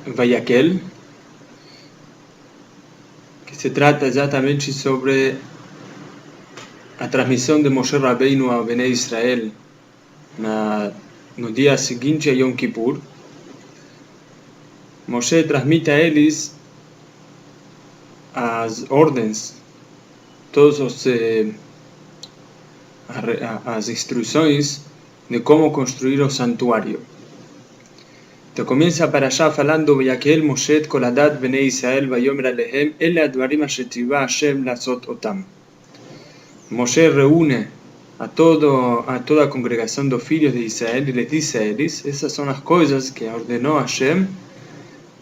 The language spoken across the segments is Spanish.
Vayakel, que se trata exatamente sobre a transmissão de Moshe Rabbeinu ao Bnei Israel no dia seguinte a Yom Kippur. Moshe transmite a eles as ordens, todas as instruções de como construir o santuário. Então começa para allá falando: Vayakel Moshe et kol hadat Bnei Israel vayomer alehem ele advarim asher tzivah Hashem לעשות otam. Moshe reúne a toda a congregação dos filhos de Israel e les dice a eles: essas são as coisas que ordenou Hashem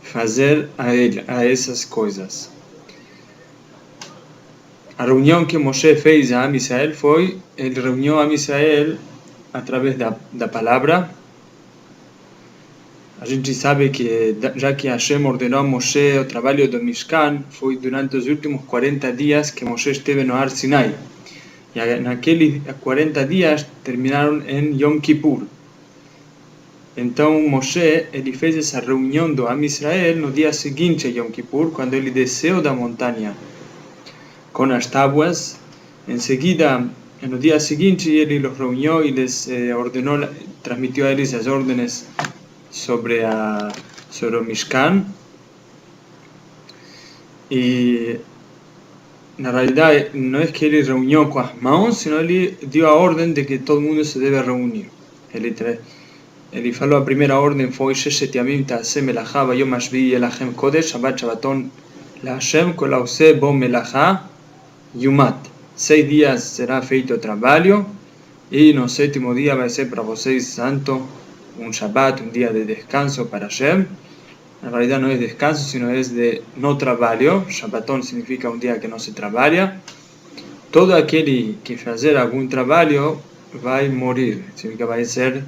fazer a essas coisas. A reunião que Moshe fez a Am Israel foi, ele reuniu a Am Israel através da palavra. A gente sabe que, já que Hashem ordenou a Moshe o trabalho do Mishkan, foi durante os últimos 40 dias que Moshe esteve no Har Sinai. E naqueles 40 dias terminaram em Yom Kippur. Então Moshe, ele fez essa reunião do Am Israel no dia seguinte a Yom Kippur, quando ele desceu da montanha com as tábuas. Em seguida, no dia seguinte, ele os reuniu e les ordenou, transmitiu a eles as ordens sobre o Mishkan. E na realidade não é que ele reuniu com as mãos, senão ele deu a ordem de que todo mundo se deve reunir. Ele falou: a primeira ordem foi: Sheshet yamim ta'aseh melachá vayom hashvi'i yelachem kodesh shabbat shabbaton laHashem kol ha'oseh bo melachá yumat. 6 dias será feito o trabalho e no sétimo dia vai ser para vocês santo, un Shabbat, un día de descanso para Hashem. En realidad no es descanso, sino es de no trabalho. Shabbatón significa un día que no se trabalha. Todo aquele que fazer algum trabalho vai morir, significa vai ser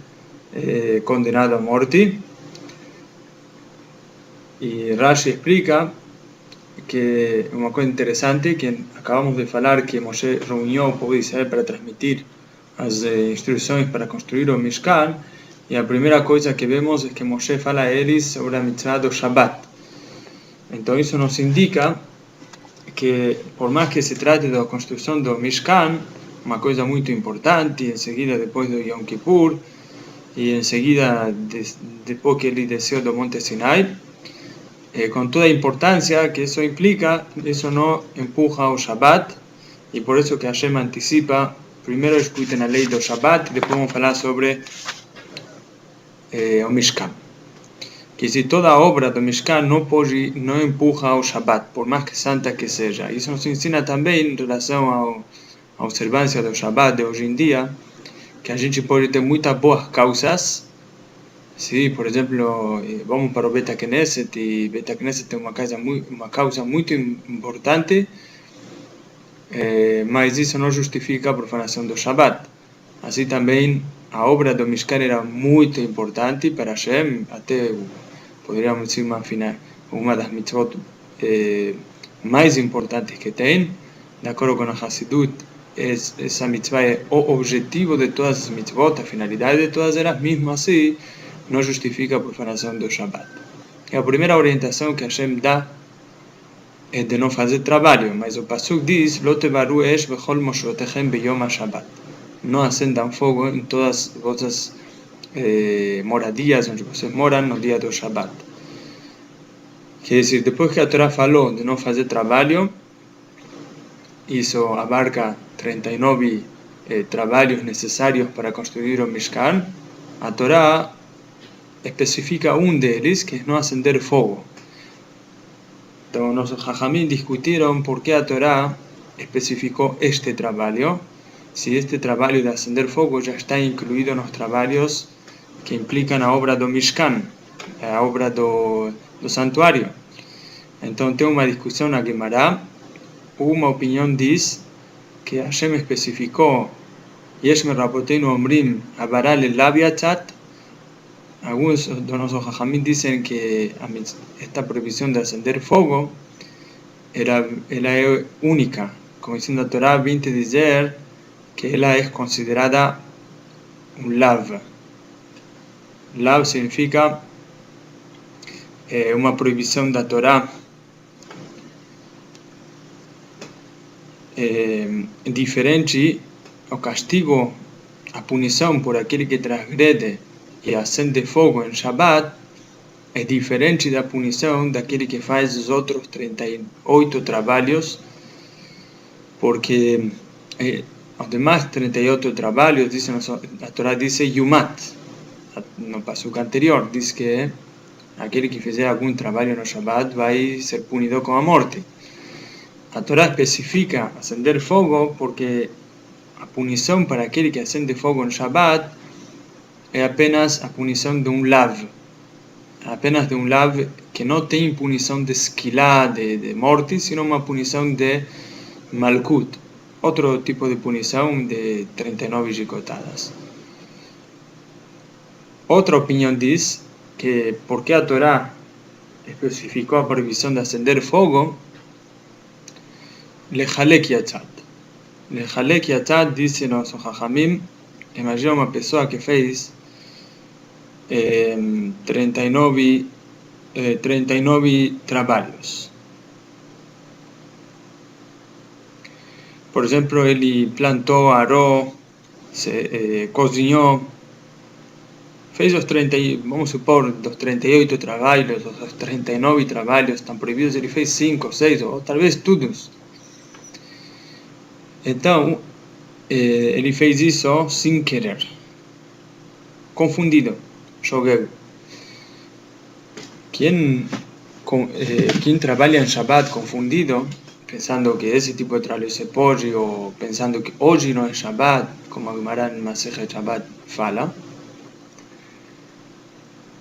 condenado a morte. E Rashi explica que uma coisa interessante, que acabamos de falar que Moshe reuniu o povo de Israel para transmitir as instruções para construir o Mishkan. E a primeira coisa que vemos é que Moshe fala a eles sobre a mitzvah do Shabbat. Então isso nos indica que, por mais que se trate da construção do Mishkan, uma coisa muito importante, em seguida depois do Yom Kippur, e em seguida depois que ele desceu do Monte Sinai, com toda a importância que isso implica, isso não empuja ao Shabbat, e por isso que Hashem antecipa, primeiro escutem a lei do Shabbat, e depois vamos falar sobre o Mishkan. Que se toda a obra do Mishkan não empurra ao Shabbat, por mais que santa que seja. Isso nos ensina também em relação à observância do Shabbat de hoje em dia, que a gente pode ter muitas boas causas. Se, por exemplo, vamos para o Bet HaKnesset, e Bet HaKnesset tem uma causa muito importante, mas isso não justifica a profanação do Shabbat. Assim também, a obra do Mishkan era muito importante para Hashem, até poderíamos dizer uma das mitzvot mais importantes que tem. De acordo com a Hassidut, essa mitzvah é o objetivo de todas as mitzvot, a finalidade de todas elas, mesmo assim, não justifica a profanação do Shabbat. E a primeira orientação que Hashem dá é de não fazer trabalho, mas o Pasuk diz: Lo tevaru esh bechol moshrotechem beyom ha-Shabbat. Não acendam fogo em todas as vossas moradias onde vocês moram no dia do Shabbat. Quer dizer, depois que a Torá falou de não fazer trabalho, isso abarca 39 trabalhos necessários para construir o Mishkan. A Torá especifica um deles, que é não acender fogo. Então, nossos Jajamim discutiram por que a Torá especificou este trabalho, se este trabalho de acender fogo já está incluído nos trabalhos que implicam a obra do Mishkan, a obra do santuário. Então tem uma discussão na Gemara. Uma opinião diz que Hashem especificou Yesh Merabotenu Omrim Abaral Elav Yatzat. Alguns dos nossos Jajamim dizem que esta proibição de acender fogo ela é única, como dizendo a Torá 20 dizer que ela é considerada um lav. Lav significa uma proibição da Torá diferente, o castigo, a punição por aquele que transgrede e acende fogo em Shabbat é diferente da punição daquele que faz os outros 38 trabalhos, porque os demais 38 trabalhos, a Torá diz Yumat, no passuco anterior, diz que aquele que fizer algum trabalho no Shabbat vai ser punido com a morte. A Torá especifica acender fogo porque a punição para aquele que acende fogo no Shabbat é apenas a punição de um lav, apenas de um lav que não tem punição de esquilá, de morte, sino uma punição de malkut, outro tipo de punição de 39 chicotadas. Outra opinião diz que porque a Torá especificou a proibição de acender fogo, Lechalek yatzat. Lechalek yatzat, disse nosso Chachamim, imagina uma pessoa que fez 39 trabalhos. Por exemplo, ele plantou, arou, cozinhou, fez os 30, vamos supor, dos 38 trabalhos, dos 39 trabalhos estão proibidos, ele fez 5, 6, ou talvez todos. Então, ele fez isso sem querer, confundido, jogueu. Quem trabalha em Shabbat confundido, pensando que esse tipo de trabalho se pode, ou pensando que hoje não é Shabbat, como a Gemara em Masechet Shabbat fala,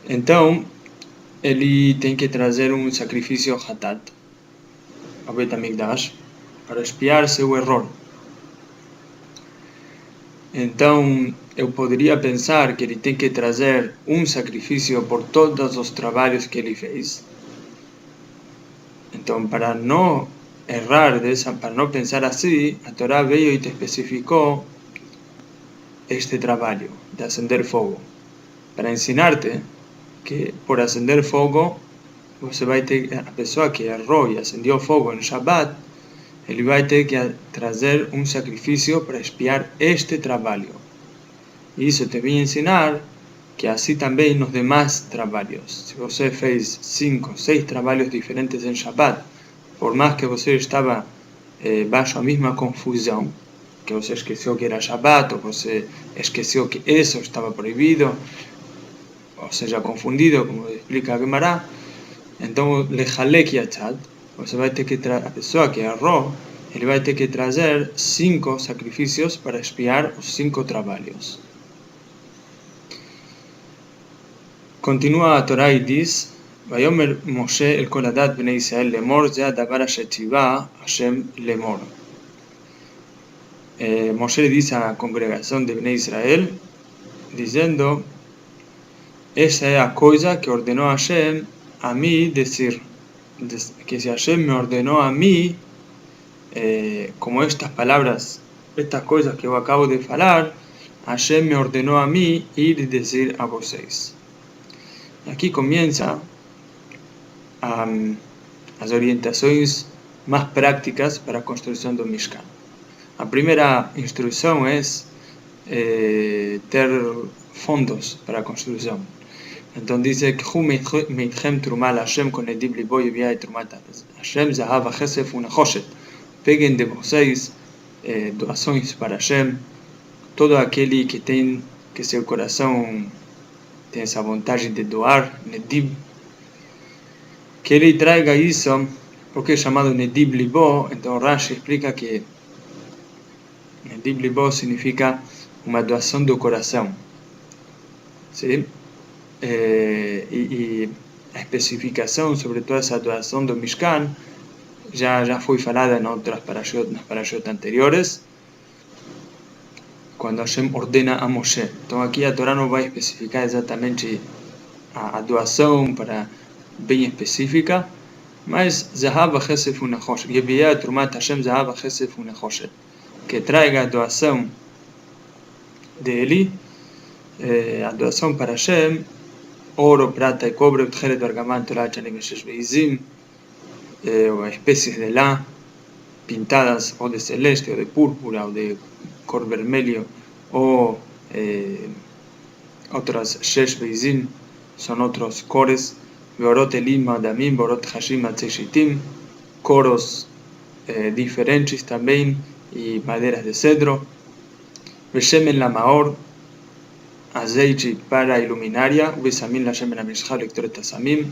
então ele tem que trazer um sacrifício hatat ao Bet HaMikdash para expiar seu erro. Então eu poderia pensar que ele tem que trazer um sacrifício por todos os trabalhos que ele fez. Então, para não errar para não pensar assim, a Torá veio e te especificou este trabalho de acender fogo, para ensinar-te que por acender fogo você vai ter, a pessoa que errou e acendeu fogo no Shabbat, ele vai ter que trazer um sacrifício para expiar este trabalho. E isso te vem ensinar que assim também nos demais trabalhos. Se você fez 5, 6 trabalhos diferentes em Shabbat, por mais que você estava baixo a mesma confusão, que você esqueceu que era Shabbat, ou você esqueceu que isso estava proibido, ou seja, confundido, como explica a Gemara, então, lechalek yatzat, você vai ter que a pessoa que errou, ele vai ter que trazer 5 sacrifícios para expiar os 5 trabalhos. Continua a Torá e diz: Vayomer Moshe el kol hadat bnei Israel lemor, ze hadavar asher tzivah Hashem lemor. Moshe dice a la congregación de Bnei Israel, diciendo: esa es la cosa que ordenó Hashem a mí decir, que si Hashem me ordenó a mí, como estas palabras, estas cosas que yo acabo de falar, Hashem me ordenó a mí ir y decir a vosotros. Aquí comienza las orientaciones más prácticas para la construcción del Mishkan. La primera instrucción es tener fondos para la construcción. Entonces dice que meitchem trumal Hashem con edib libo yevia trumat Hashem zahav chesef unachoshet. Peguen de vocês doações para Hashem, todo aquele que tem que seu coração tem essa vontade de doar, nedib, que ele traga isso, porque é chamado nedib libo. Então Rashi explica que nedib libo significa uma doação do coração, sim? E a especificação sobre toda essa doação do Mishkan já foi falada em outras parashot anteriores, quando Hashem ordena a Moshe. Então aqui a Torá não vai especificar exatamente a doação para bem específica, mas Zahav Chesef Unachoshet, Yeviah Trumat Hashem Zahav Chesef Unachoshet, que traiga a doação dele, a doação para Hashem, oro, plata y cobre, o especies de la, pintadas o de celeste o de púrpura o de color vermelho, o otras shesh beizim, son otros cores, beorot elim adamim, beorot hashim atzeshitim, coros diferentes también, y maderas de cedro, beshemen la maor, azeite para iluminaria, ubesamim la shemen amishcha lectoret asamim,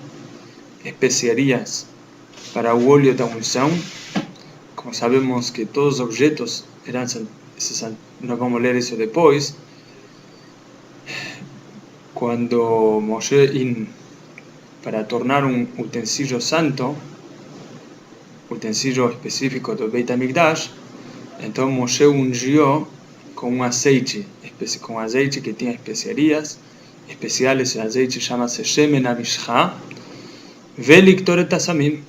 especiarías para el óleo de unción. Como sabemos que todos los objetos eran, no vamos a leer eso después, cuando Moshe, para tornar un utensilio santo, utensilio específico del Beit HaMikdash, entonces Moshe ungió con un aceite que tiene especiarías especiales. El aceite llama-se Shemen HaMishcha, Veliktoret Asamim,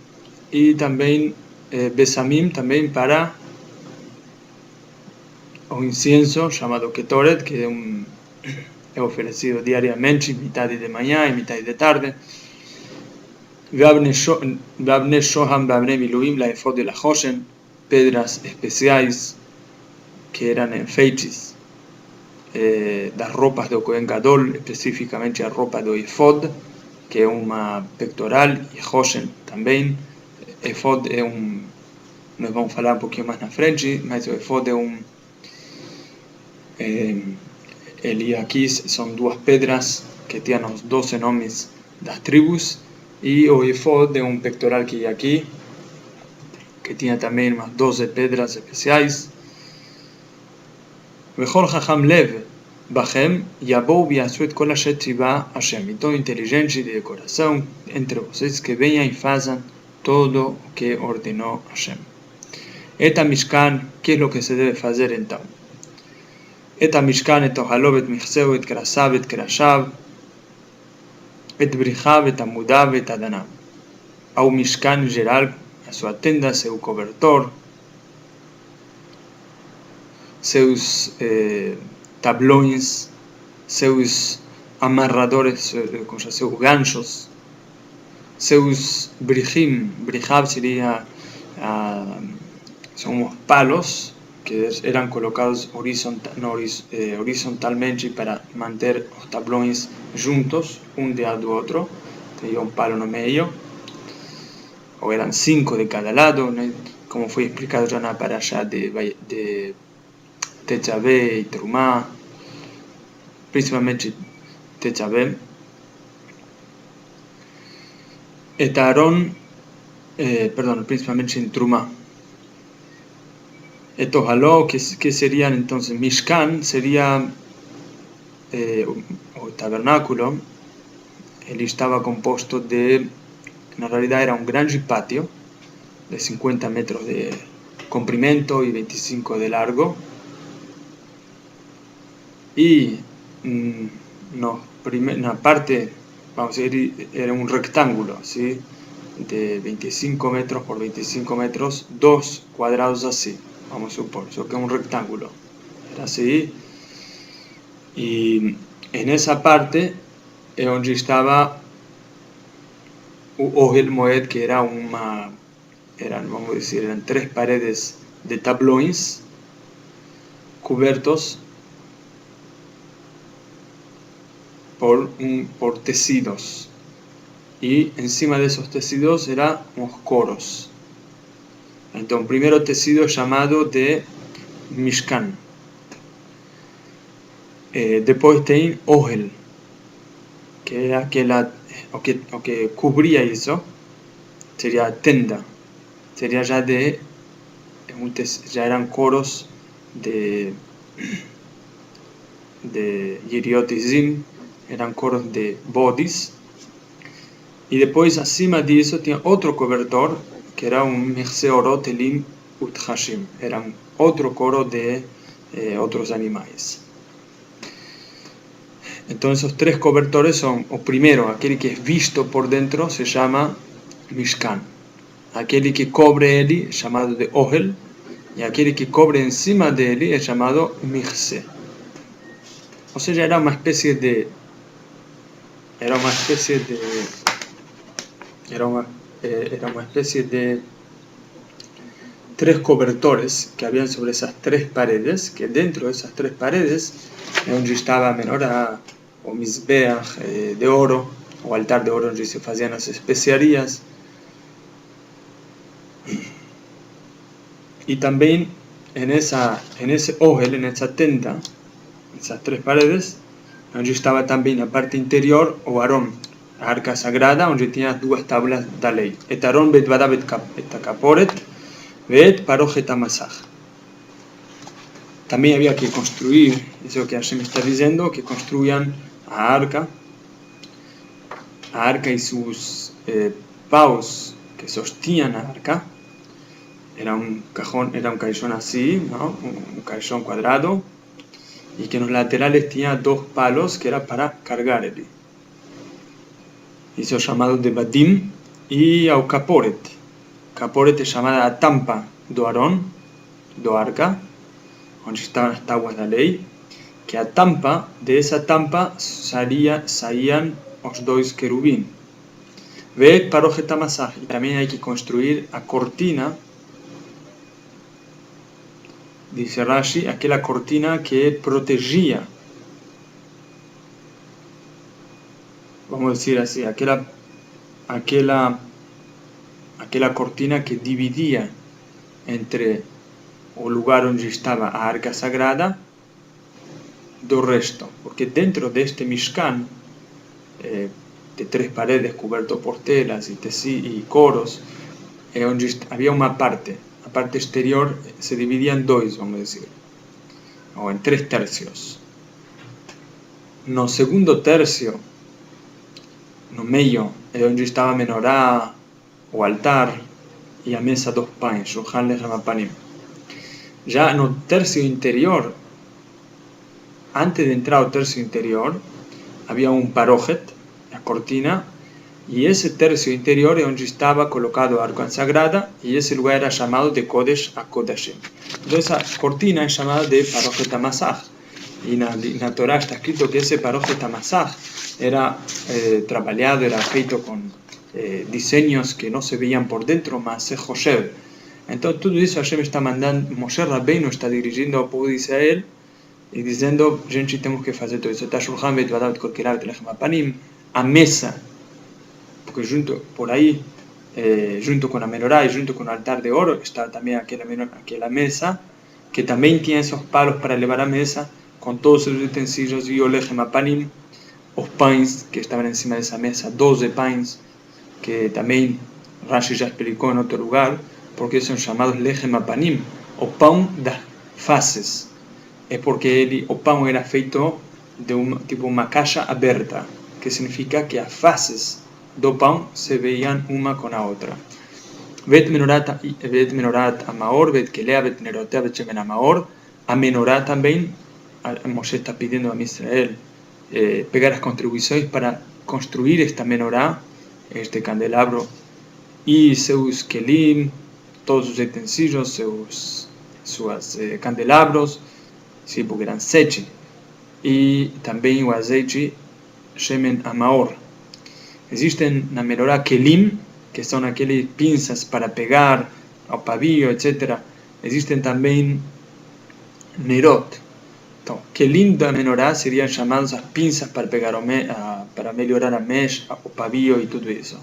y también Besamim, también para un incienso llamado Ketoret, que es ofrecido diariamente, mitad de mañana y mitad de tarde. Veabne Shoham, Veabne Miluim, la efod de la Hoshen, pedras especiales que eran enfeites, las ropas de Kohen Gadol, específicamente la ropa de efod, que es una pectoral, y Hoshen también. Efod es nos vamos a hablar un poquito más na frente, mas o efod es el Iaquis son dos pedras que tienen los 12 nombres de las tribus, y o efod de un pectoral que hay aquí, que tiene también más 12 pedras especiales. Vechol Chacham Lev Bachem Yabou Biasu et Kol Asher Tzivah Hashem, y todo inteligente de corazón entre vocês que vengan y hagan todo lo que ordenó Hashem. Eta Mishkan, ¿qué es lo que se debe hacer entonces? Eta Mishkan et Ohalov et Michseu et Krasav et Krashav et Brichav et Amudav et Adanav. Au Mishkan geral, a su tenda, seu cobertor, seus tablones, seus amarradores, seus ganchos, seus brichim. Brichav sería son unos palos que eran colocados horizontalmente para mantener los tablones juntos, un de al otro. Tenía un palo en el medio, o eran 5 de cada lado, ¿no? Como fue explicado ya en la parasha de Tetzaveh y Trumá, principalmente Tetzaveh. Et Aarón, principalmente en Trumá. Estos haló, que serían entonces Mishkan, sería o tabernáculo. Él estaba compuesto de, en realidad era un gran patio de 50 metros de comprimento y 25 de largo, y en la parte, vamos a decir, era un rectángulo, ¿sí? De 25 metros por 25 metros, 2 cuadrados así, vamos a suponer, eso que es un rectángulo, era así, y en esa parte es donde estaba Ohel Moed, que era vamos a decir, eran 3 paredes de tablones cubiertos por tecidos, y encima de esos tecidos eran unos coros. Entonces, primero tecido llamado de Mishkan, después tem Ohel, que era que cubría eso, sería tenda, sería ya eran coros de Yeriot y Zim, eran coros de bodis, y después encima de eso tiene otro cobertor que era un Mechseorot Elim Ut Hashim, era otro coro de otros animales. Entonces esos 3 cobertores son, o primero, aquel que es visto por dentro se llama Mishkan, aquel que cubre él llamado de Ohel, y aquel que cubre encima de él es llamado Michse. O sea, era una especie de era una especie de era una especie de tres cobertores que habían sobre esas tres paredes, que dentro de esas tres paredes es donde estaba a menorá o mizbeach de oro, o altar de oro donde se hacían las especiarías. Y también en ese ohel, en esa tenta, esas tres paredes, donde estaba también la parte interior o Aarón, la arca sagrada, donde tenía dos tablas de la ley. Et Aarón bet vada bet kaporet, bet parojet amasaj. También había que construir, eso que Hashem está diciendo, que construyan a arca y sus paus que sostenían la arca. Era un cajón así, ¿no? Un cajón cuadrado, y que en los laterales tenía dos palos que era para cargar él. Hizo llamado de Badim y a Caporet. Caporet es llamada a tampa do Aarón, do arca, donde estaban las tabuas de la ley, que a tampa, de esa tampa salían los dos querubín. Ve parojet amasaj, y también hay que construir a cortina, dice Rashi, aquella cortina que protegía, vamos a decir así, aquella cortina que dividía entre el lugar donde estaba la arca sagrada del resto, porque dentro de este Mishkan, de tres paredes cubierto por telas y coros, donde había una parte, la parte exterior se dividía en dos, vamos a decir, o en 3 tercios. No segundo tercio, no medio, es donde estaba menorá, o altar, y a mesa dos panes, shulchan lechem hapanim. Ya no tercio interior, antes de entrar al tercio interior, había un parojet, la cortina, y ese tercio interior es donde estaba colocado el arca sagrada, y ese lugar era llamado de Kodesh a Kodashim. Entonces esa cortina es llamada de parojet amasaj, y en la Torah está escrito que ese parojet amasaj era trabajado, era feito con diseños que no se veían por dentro, más se Joshev. Entonces todo eso Hashem está mandando, Moshe Rabbeinu está dirigiendo al pueblo de Israel y diciendo, gente, tenemos que hacer todo eso. A mesa, porque por ahí, junto con la menorá y junto con el altar de oro, está también aquella mesa, que también tiene esos palos para elevar a mesa, con todos los utensilios, y lechem hapanim, los panes que estaban encima de esa mesa, 12 panes, que también Rashi ya explicó en otro lugar, porque son llamados lechem hapanim, o pan das faces. Es porque o pan era feito de una caja abierta, que significa que las faces do pan se veían una con la otra. Bet menorat amaor, bet kelea, bet nerotea, bet shemen amaor. A menorá también, Moshe está pidiendo a Israel pegar las contribuciones para construir esta menorá, este candelabro, y sus kelim, todos sus utensilios, sus candelabros, sí, porque eran sechi, y también o azeite shemen amaor. Existen en la menorá kelim, que son aquellas pinzas para pegar al pavillo, etc. Existen también nerot. Entonces, kelim de menorá serían llamadas las pinzas para pegar para mejorar a mesh, o pavillo y todo eso.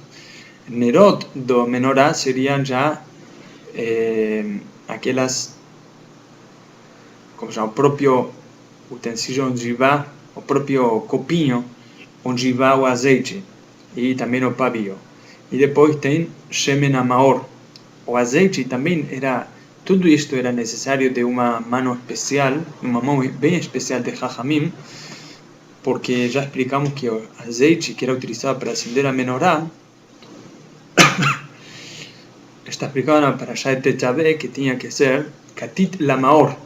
Nerot de menorá serían ya aquellas, como se llama, el propio utensilio donde va, el propio copinho donde va o azeite, y también el pavillo. Y después tem shemen amaor, o azeite también era, todo esto era necesario de una mano especial, una mano bien especial de Jajamim, porque ya explicamos que el azeite que era utilizado para encender la menorá, está explicado en la parashá de Tetzaveh que tenía que ser katit lamaor,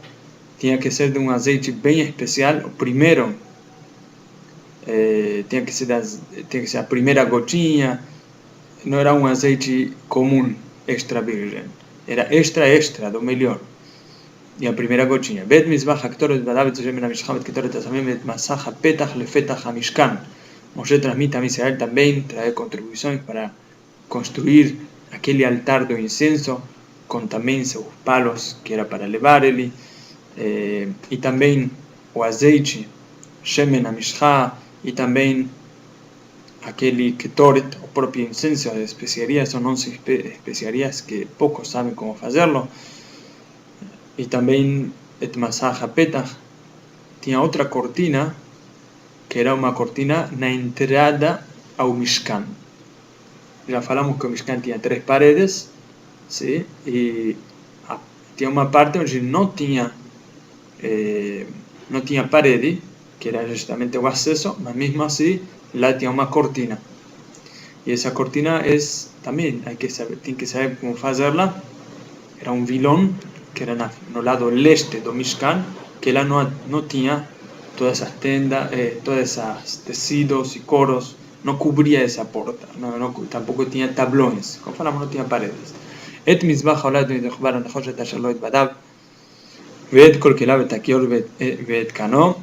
tenía que ser de un azeite bien especial, primero, tenía que ser la primera gotinha, no era un azeite común, extra virgen, era extra, do mejor. Y la primera gotinha. Bet mizbach haktoret badavet shemen hamishchan bet ketoret asamim bet masach hapetach lefetach hamishkan. Moshe transmite a Israel también, trae contribuciones para construir aquel altar de incienso con también sus palos que era para elevar ele, y también o azeite, shemen amishcha, y también aquel ketoret, o propio incienso de especiarías, son 11 especiarías que pocos saben cómo hacerlo, y también et masaj petach, tenía otra cortina que era una cortina na entrada ao Mishkan. Ya falamos que el Mishkan tenía 3 paredes, ¿sí? Y tenía una parte donde no tenía parede, que era justamente el acceso, pero mismo así la tenía una cortina. Y esa cortina es también, tiene que saber cómo hacerla. Era un vilón que era en el lado este del Mishkan, que la no tenía todas esas tendas, todos esos tecidos y coros, no cubría esa puerta, tampoco tenía tablones, como falamos, no tenía paredes. Et mizbach haolad midechbar anachoshet asher lo itbadav, veet kol kelav et akior veet kano.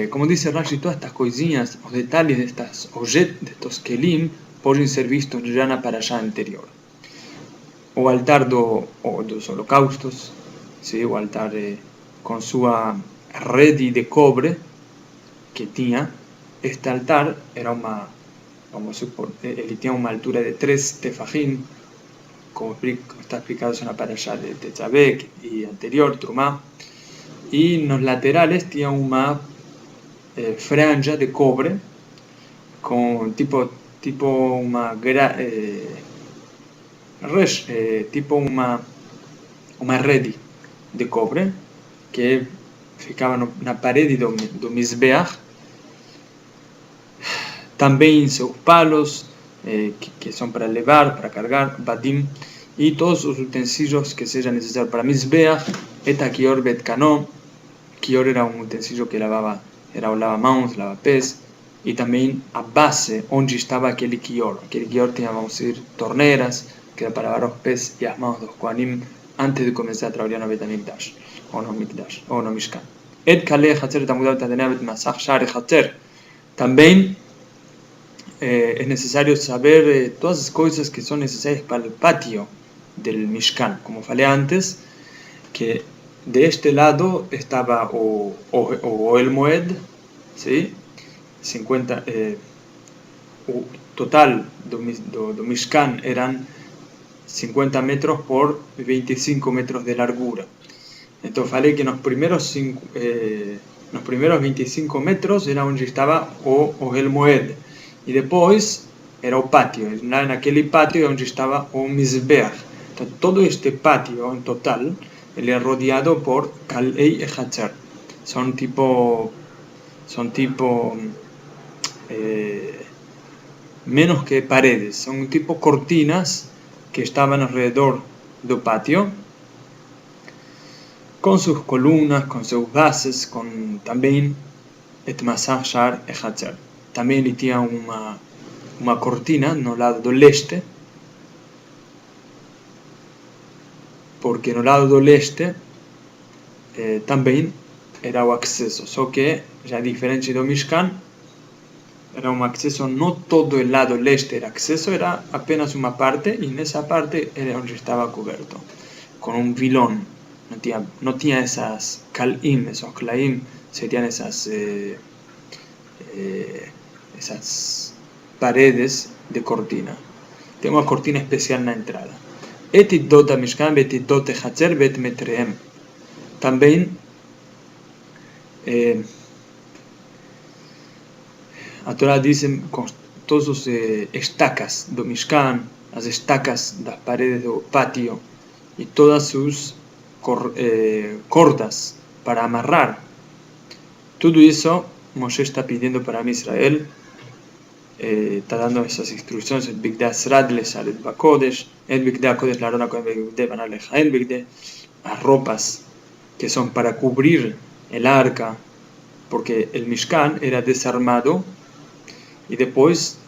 Como dice Rashi, todas estas coisinhas, los detalles de estos kelim, pueden ser vistos ya en la parasha anterior. O altar dos holocaustos, ¿sí? O altar con su rede de cobre que tenía. Este altar era vamos a suponer, él tenía una altura de 3 tefajim, como está explicado en la parasha de Tetzaveh y anterior, Trumá, y en los laterales tenía una franja de cobre con tipo una tipo una red de cobre que ficaba na parede do Mizbeach. También sus palos que son para elevar, para cargar, badim, y todos los utensilios que sean necesarios para Mizbeach. Eta kior bet kano, kior era un utensilio que lavaba manos, lavaba pez, y también a base donde estaba aquel kior tenía, vamos a decir, torneras, que era para lavar los pez y las manos de los kohanim antes de comenzar a trabajar en el Betamikdash, o no Mishkan. Et kaleh hatzer tamudav tadenea bet masach share hatzer. También es necesario saber todas las cosas que son necesarias para el patio del Mishkan. Como falé antes, que de este lado estaba o el Moed, ¿sí? 50, total do Mishkan eran 50 metros por 25 metros de largura. Entonces falé que los primeros 25 metros era donde estaba o el Moed, y después era el patio. En aquel patio donde estaba o Mizbeach. Entonces todo este patio en total él es rodeado por Kalei Echatzer. Son tipo menos que paredes, son tipo cortinas que estaban alrededor del patio, con sus columnas, con sus bases, con también et masach shar echatzer. También tenía una cortina en el lado del este, porque en el lado del este también era el acceso, solo que ya a diferencia del Mishkan, era un acceso, no todo el lado del este era acceso, era apenas una parte, y en esa parte era donde estaba cubierto, con un vilón. No tenía esas kalim, esos klaim, serían esas paredes de cortina. Tengo una cortina especial en la entrada. Etit dot mishkan betit dot hatzer bet metreem. También a Torah dice con todos los estacas do Mishkan, las estacas de las paredes del patio y todas sus cordas para amarrar. Todo eso Moshe está pidiendo para Israel, está dando esas instrucciones. El Bigdei Asrad le sale el Bakodesh, el Bigdei Kodesh la Arona con el Bigdei Banaleja, el Bigdei, las ropas que son para cubrir el arca, porque el Mishkan era desarmado y después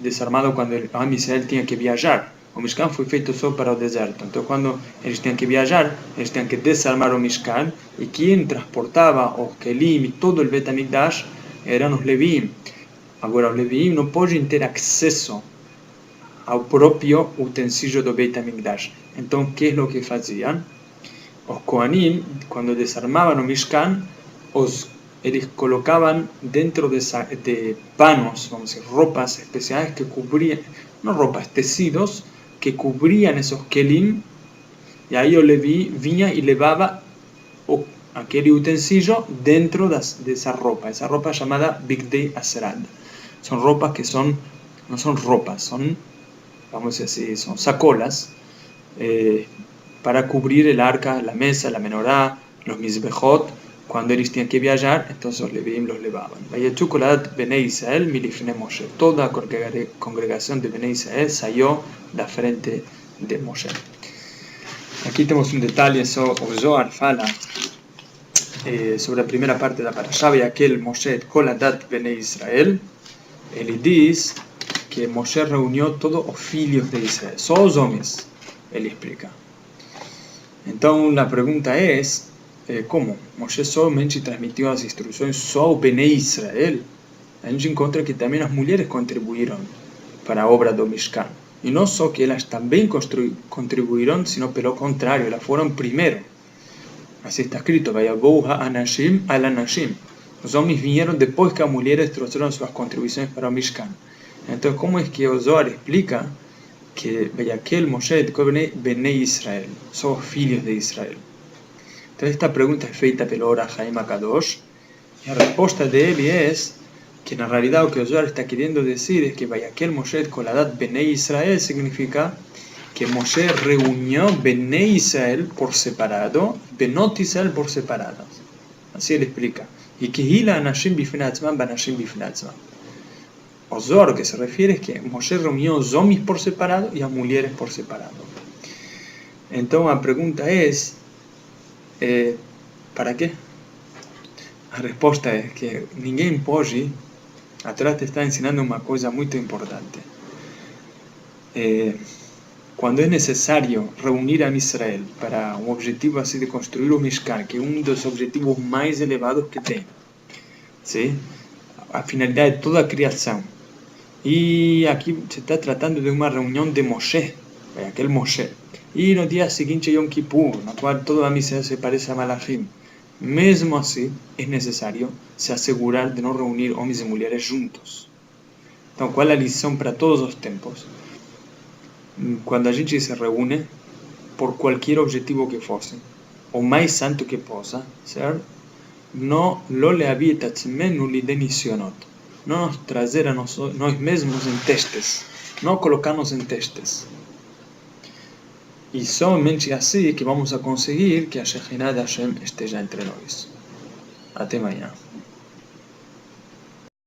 desarmado cuando el Israel tenía que viajar. El Mishkan fue feito solo para el desierto. Entonces cuando ellos tenían que viajar, ellos tenían que desarmar el Mishkan, y quien transportaba o Kelim y todo el Betamikdash eran los Levim. Agora, o Levi não pode ter acesso ao próprio utensílio do Beit HaMikdash. Então, o que é o que faziam? Os Kohanim, quando desarmavam o Mishkan, eles colocavam dentro de panos, vamos dizer, roupas especiais que cobriam, não roupas, tecidos, que cobriam esses kelim, e aí o Levi vinha e levava aquele utensílio dentro dessa roupa. Essa roupa é chamada Bigdei Aserad. São roupas que não são roupas, são, vamos dizer assim, são sacolas para cubrir el arca, la mesa, la menorá, los mizbejot. Cuando ellos tenían que viajar, entonces los Leviim los levaban. Vayachú Kolat Bnei Israel milifne Moshe. Toda congregación de Bnei Israel salió de frente de Moshe. Aquí tenemos un detalle sobre Zohar fala sobre la primera parte de la parashá, y aquel Moshe Koladat Bnei Israel. Él dice que Moshe reunió todos los filhos de Israel, só os homens, ele explica. Então, a pergunta é, como? Moshe somente transmitiu as instruções só ao Bnei Israel? A gente encontra que também as mulheres contribuíram para a obra do Mishkan. E não só que elas também contribuíram, sino pelo contrário, elas foram primeiro. Assim está escrito, Vayavou ha'anashim al anashim. Os homens vieram depois que as mulheres trouxeram suas contribuições para o Mishkan. Então, como é que o Zohar explica que aquel Moshe de Bnei Israel, são os filhos de Israel? Então, esta pergunta é feita pelo Or HaChaim HaKadosh, e a resposta dele é que, na realidade, o que o Zohar está querendo dizer é que aquel Moshe de Koladat Bnei Israel significa que Moshe reunió Bnei Israel por separado, Benot Israel por separadas. Assim ele explica. E que Hila Anashim Bifnei Atzman, Banashim Bifnei Atzman. O Zohar que se refiere es que Moshe reunió os homens por separado y a mulheres por separado. Então a pergunta é, para quê? A resposta é que ninguém pode, a Torá te está ensinando uma coisa muito importante. Quando é necessário reunir a Israel para um objetivo assim de construir o Mishkan, que é um dos objetivos mais elevados que tem, ¿sí? A finalidade de toda a criação. E aqui se está tratando de uma reunião de Moshe, aquele Moshe. E no dia seguinte Yom Kippur, no qual toda a missa se parece a Malachim. Mesmo assim, é necessário se assegurar de não reunir homens e mulheres juntos. Então, qual é a lição para todos os tempos? Quando a gente se reúne, por qualquer objetivo que fosse, o mais santo que possa, certo? No lo leavi et atzmenu liden nisionot. Não nos trazer a nós mesmos em testes. Não colocar-nos em testes. E somente assim que vamos a conseguir que a Shekhinah de Hashem esteja entre nós. Até amanhã.